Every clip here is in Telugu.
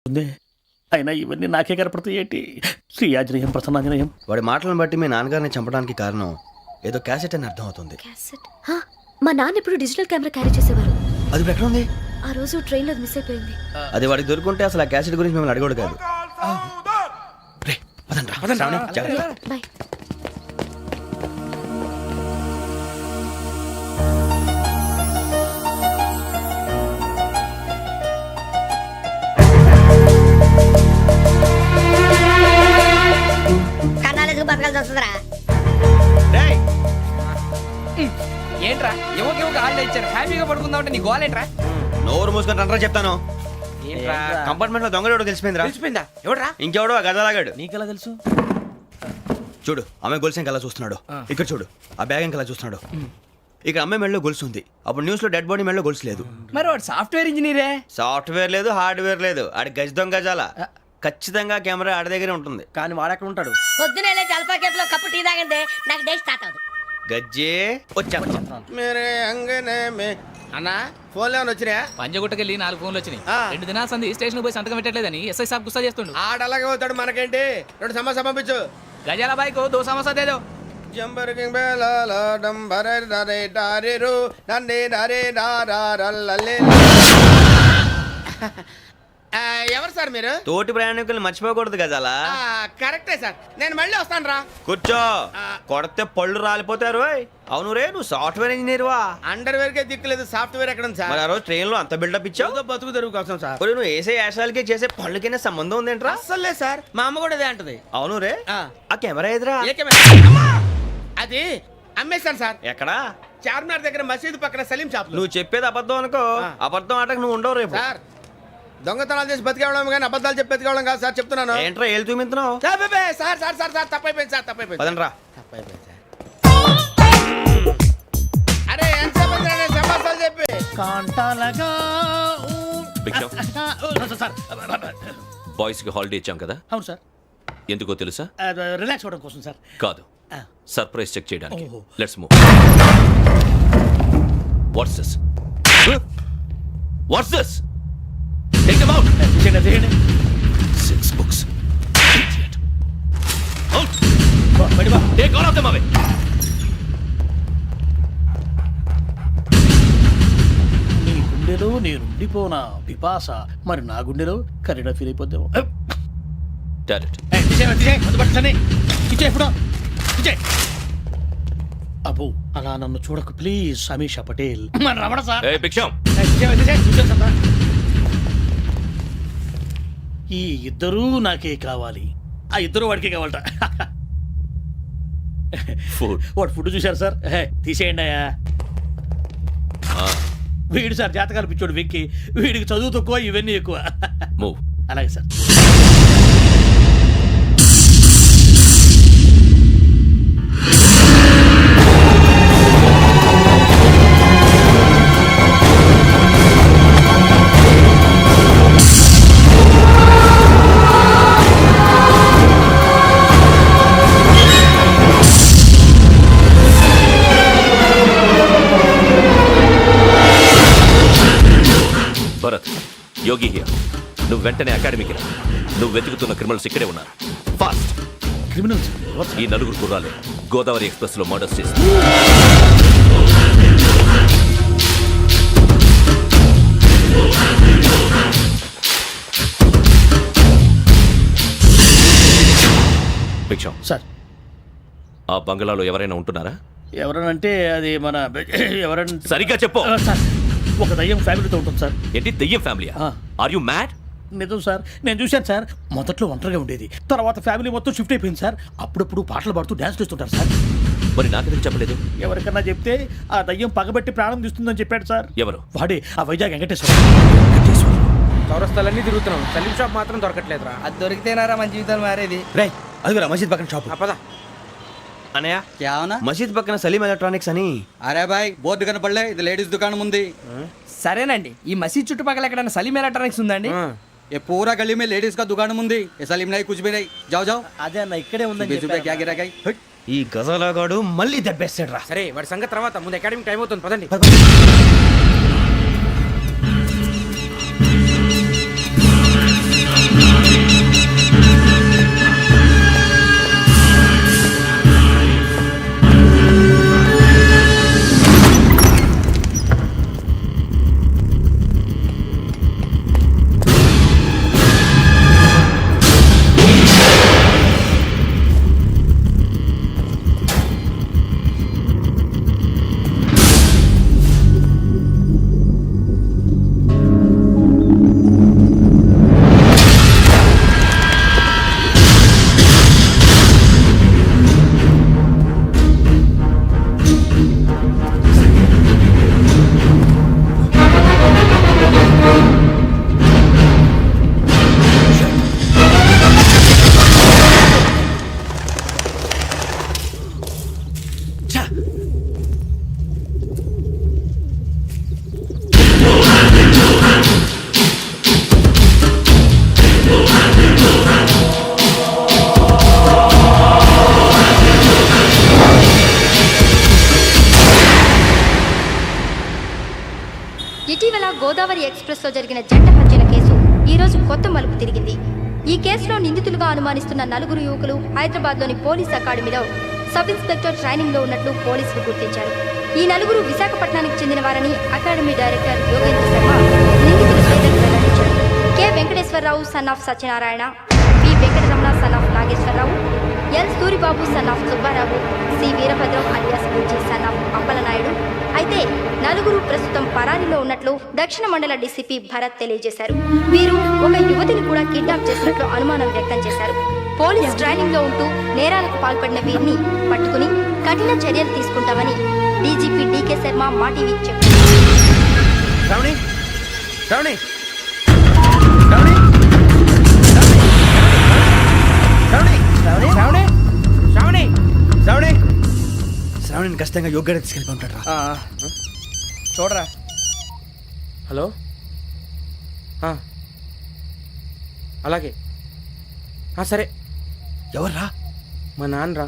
ఉంది. అయినా ఇవన్నీ నాకే కనపడతాయి ఏంటి? శ్రీ ఆంజనేయం ప్రసన్నాంజనేయం. వాడి మాటలను బట్టి మీ నాన్నగారిని చంపడానికి కారణం ఏదో క్యాసెట్ అని అర్థం అవుతుంది. క్యాసెట్? మా నాన్న ఇప్పుడు డిజిటల్ కెమెరా క్యారీ చేసేవారు. అది ఇప్పుడు ఎక్కడ ఉంది? ఆ రోజు ట్రైన్ లో మిస్ అయిపోయింది. అది వాడికి దొరుకుంటే అసలు ఆ క్యాసెట్ గురించి మిమ్మల్ని అడగడు కాదు. రే, పదండ్రా. శ్రావణి, జాగ్రత్త. బాయ్. కన్నాలకు బతకాల్సి వస్తుందిరా. ఏంట్రా ఎవరికి హాలిడే ఇచ్చారు, హ్యాపీగా పడుకుందాం అంటే నీ గోలేంట్రా? నోరు మూసుకొని రండ్రా చెప్తాను. ఏంట్రా కంపార్ట్మెంట్ లో దొంగడు తెలిసిపోయిందిరా. తెలిసిపోయిందా? ఎవడ్రా? ఇంకెవడో ఆ గదలాగాడు. నీకెలా తెలుసు? చూడు, ఆమె గొలుసు ఇంకలా చూస్తున్నాడు. ఇక్కడ చూడు, ఆ బ్యాగ్ ఇంకలా చూస్తున్నాడు. ఇక్కడ అమ్మాయి మెడలో గొలుసు ఉంది. అప్పుడు న్యూస్ లో డెడ్ బాడీ మెడలో గొలుసు లేదు. మరి వాడు సాఫ్ట్వేర్ ఇంజనీరే. సాఫ్ట్వేర్ లేదు, హార్డ్వేర్ లేదు. ఆడి గజ దొంగ గజాల. ఖచ్చితంగా కెమెరా ఆడి దగ్గరే ఉంటుంది. కానీ వాడెక్కడ ఉంటాడు? పొద్దునే లేచి అల్ఫా కేఫ్ లో కప్పు టీ తాగిందే నాకు డే స్టార్ట్ అవుతుంది. గజ్జే వచ్చా. మేరే అంగనే మే అన్నా ఫోన్లో ఏమైనా వచ్చినాయా? పంజగుట్టకెళ్ళి 4 ఫోన్లు వచ్చినాయి. 2 దినాల సంది స్టేషన్ పోయి సంతకం పెట్టలేదని ఎస్ఐ సాబ్ గుస్తా చేస్తుండు. ఆడలాగే పోతాడు, మనకేంటి? 2 సమస్య పంపించు. గజాల బైక్ 2 సమస్య దేదో. జంబరకింగ్ బేలాల డంబరే డరే డారిరు నందే డరే డారల్లలే. ఎవరు సార్ మీరు? తోటి ప్రయాణికుల్ని మర్చిపోకూడదు గజాల. కరెక్టే సార్, నేను మళ్ళీ వస్తాను రా. కూర్చో, కొడితే పళ్ళు రాలిపోతారు. అవును రే, నువ్వు సాఫ్ట్వేర్ ఇంజనీర్ వా? అండర్వేర్ కే దిక్కులేదు, సాఫ్ట్వేర్ ఎక్కడ ఉంది సార్? మరి ఆ రోజు ట్రైన్ లో అంత బిల్డప్ ఇచ్చావు. ఏదో బతుకు తెరువు కోసం సార్. ఒరేయ్, నువ్వు వేసే యాశాలకి చేసే పళ్ళకైనా సంబంధం ఉందేంట్రా? అస్సలు లేదు సార్, మా అమ్మ కూడా అదే అంటది. అవును రే, ఆ. ఆ కెమెరా ఎదురా? ఏ కెమెరా? అమ్మా! అది అమ్మేశాను సార్. ఎక్కడా? చార్మినార్ దగ్గర మసీదు పక్కన సలీం షాప్. నువ్వు చెప్పేది అబద్ధం అనుకో. ఆ. అబద్ధం ఆటకు నువ్వు ఉండవు రేపు. సార్, దొంగతనాలు చేసి బతికేవడం కానీ అబద్ధాలు చెప్పి బతికేవడం కాదు సార్, చెప్తున్నాను. ఏంట్రా ఏళ్ళు చూపించినావు? సార్ సార్ సార్ సార్ తప్పైపోయింది సార్, తప్పైపోయింది. పదండ్రా. తప్పైపోయింది సార్. అరే ఎంతసేపు అయిందిరా నేను సమాసాలు చెప్పి? కాంటాలగా సార్. బాయ్స్ కి హాలిడే ఇచ్చాం కదా, అవును సార్. ఎందుకో తెలుసా? రిలాక్స్ అవ్వడం కోసం సార్. కాదు, సర్ప్రైజ్ చెక్ చేయడానికి. ఓహో. Let's move. What's this? What's this? Take them out. తీయండి. 6 బుక్స్. Idiot. Out. బయట బా. Take all of them away. నీ గుండెలో నేనుండిపోనా పిపాస, మరి నా గుండెలో కరీడా ఫీల్ అయిపోద్దాము. Direct. అబ్బో, అలా నన్ను చూడకు ప్లీజ్. సమీషా పటేల్ మన రమణ సార్. Hey, Biksham. ఈ ఇద్దరూ నాకే కావాలి, ఆ ఇద్దరు వాడికే కావాలట. Food. వాడు ఫుడ్ చూశారు సార్. తీసేయండి అయ్యా. వీడు సార్ జాతకాలు పిచ్చోడు వెక్కి, వీడికి చదువు తక్కువ, ఇవన్నీ ఎక్కువ. Move. అలాగే సార్. Bharat, Yogi here. నువ్వు వెంటనే అకాడమీకి రా. నువ్వు వెతుకుతున్న క్రిమినల్స్ ఇక్కడే ఉన్నారు. ఫాస్ట్. క్రిమినల్స్ ఈ 4 కుర్రాలే గోదావరి ఎక్స్ప్రెస్ లో మర్డర్స్ చేసి భిక్షం సార్. ఆ బంగ్లాలో ఎవరైనా ఉంటున్నారా? ఎవరనంటే అది మన ఎవరంటే సరిగ్గా చెప్పు. సార్, ఒక దయ్యం ఫ్యామిలీతో ఉంటుంది సార్. ఏంటి దెయ్యం ఫ్యామిలీ? ఆ. Are you mad? నిజం సార్, నేను చూశాను సార్. మొదట్లో ఒంటరిగా ఉండేది, తర్వాత ఫ్యామిలీ మొత్తం షిఫ్ట్ అయిపోయింది సార్. అప్పుడప్పుడు పాటలు పాడుతూ డ్యాన్స్ చేస్తుంటారు సార్. మరి నాకెందుకు చెప్పలేదు? ఎవరికన్నా చెప్తే ఆ దయ్యం పగబెట్టి ప్రాణం తీస్తుందని చెప్పాడు సార్. ఎవరు? వాడే, ఆ వైజాగ్ వెంకటేశ్వర. చౌరస్తాలన్నీ తిరుగుతున్నాం, సలీం షాప్ మాత్రం దొరకట్లేదురా. అది దొరికితేనారా మన జీవితాలు మారేది. రేయ్, అదిగురా మసీద్ పక్కన షాప్. పద. అనయ్య, क्या होना? మసీద్ పక్కన సలీం ఎలక్ట్రానిక్స్ అని. अरे भाई బోర్డు కనపడలే, ఇది లేడీస్ దుకాణం ఉంది. సరేనండి, ఈ మసీద్ చుట్టుపక్కల ఎక్కడైనా సలీం ఎలక్ట్రానిక్స్ ఉందండి? ये पूरा गली में लेडीज का दुकान मुंदी, ये सलीम नहीं कुछ भी नहीं. जाओ जाओ. అదే అన్న, ఇక్కడే ఉందని 20 रुपए क्या गिरा गई? ఈ గజాలగాడు మళ్ళీ దెబ్బేస్తాడు రా. సరే, వాడి సంగతి తర్వాత, ముందు అకాడమిక్ టైం అవుతుంది, పదండి. గోదావరి ఎక్స్ప్రెస్ లో జరిగిన జంట హత్యల కేసు ఈ రోజు కొత్త మలుపు తిరిగింది. ఈ కేసులో నిందితులుగా అనుమానిస్తున్న 4 యువకులు హైదరాబాద్లోని పోలీస్ అకాడమీలో సబ్ ఇన్స్పెక్టర్ ట్రైనింగ్ లో ఉన్నట్లు పోలీసులు గుర్తించారు. ఈ 4 విశాఖపట్నానికి చెందిన వారని అకాడమీ డైరెక్టర్ యోగేంద్ర శర్మ నిందితుల పేర్లను వెల్లడించారు. K Venkateswararao son of Satyanarayana, P Venkataramana son of Nageswararao, L Suribabu son of Subbarao, C Veerabhadram alias Bujji son of Appalanaidu. అయితే 4 ప్రస్తుతం పరారీలో ఉన్నట్లు దక్షిణ మండల డీసీపీ భరత్ తెలియజేశారు. వీరు ఒక యువతిని కూడా కిడ్నాప్ చేసినట్లు అనుమానం వ్యక్తం చేశారు. పోలీస్ ట్రైనింగ్ లో ఉంటూ నేరాలకు పాల్పడిన వీరిని పట్టుకుని కఠిన చర్యలు తీసుకుంటామని డీజీపీ డీకే శర్మ మా టీవీకి చెప్పారు. శ్రావణి శ్రావణి శ్రావణి శ్రావణి శ్రావణి శ్రావణి శ్రావణి శ్రావణిని ఖచ్చితంగా యోగ్యత తీసుకెళ్ళి ఉంటాడు రా. చూడరా. హలో అలాగే సరే. ఎవర్రా? మా నాన్నరా.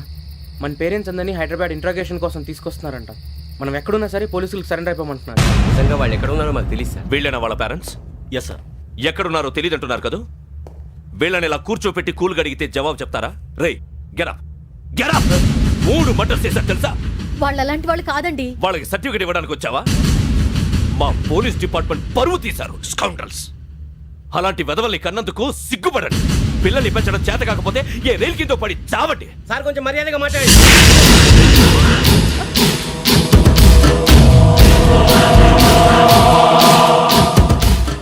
మన పేరెంట్స్ అందరినీ హైదరాబాద్ ఇంట్రాగేషన్ కోసం తీసుకొస్తున్నారంట. మనం ఎక్కడున్నా సరే పోలీసులకు సరెండర్ అయిపోమంటున్నారు. నిజంగా వాళ్ళు ఎక్కడ ఉన్నారో మాకు తెలియదు సార్. వీళ్ళైనా వాళ్ళ పేరెంట్స్? Yes sir. ఎక్కడున్నారో తెలియదంటున్నారు కదా. వీళ్ళని ఇలా కూర్చోపెట్టి కూల్ గడిగితే జవాబు చెప్తారా? రేయ్ గెటప్ గెటప్. 3 మర్డర్స్ చేశారు తెలుసా? వాళ్ళు అలాంటి వాళ్ళు కాదండి. వాళ్ళకి సర్టిఫికేట్ ఇవ్వడానికి వచ్చావా? మా పోలీస్ డిపార్ట్మెంట్ పరువు తీశారు స్కౌండ్రల్స్. అలాంటి వెధవల్ని కన్నందుకు సిగ్గుపడండి. పిల్లల్ని పెంచడం చేత కాకపోతే ఏ రైలు కింద పడి చావండి. సార్ కొంచెం మర్యాదగా మాట్లాడండి.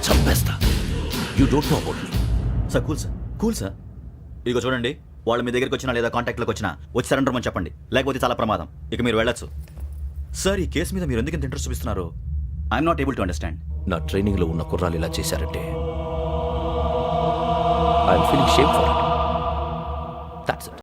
చంపేస్తా. You don't know about me. Sir cool sir. ఇదిగో చూడండి, వాళ్ళు మీ దగ్గరికి వచ్చినా లేదా కాంటాక్ట్లోకి వచ్చినా వచ్చి సరెండర్ అని చెప్పండి, లేకపోతే చాలా ప్రమాదం. ఇక మీరు వెళ్ళొచ్చు. సార్, ఈ కేసు మీద మీరు ఎందుకు ఇంత ఇంట్రెస్ట్ చూపిస్తున్నారు? I'm not able to understand. నా ట్రైనింగ్ లో ఉన్న కుర్రాలు ఇలా చేశారంటే I'm feeling shame for it. That's it.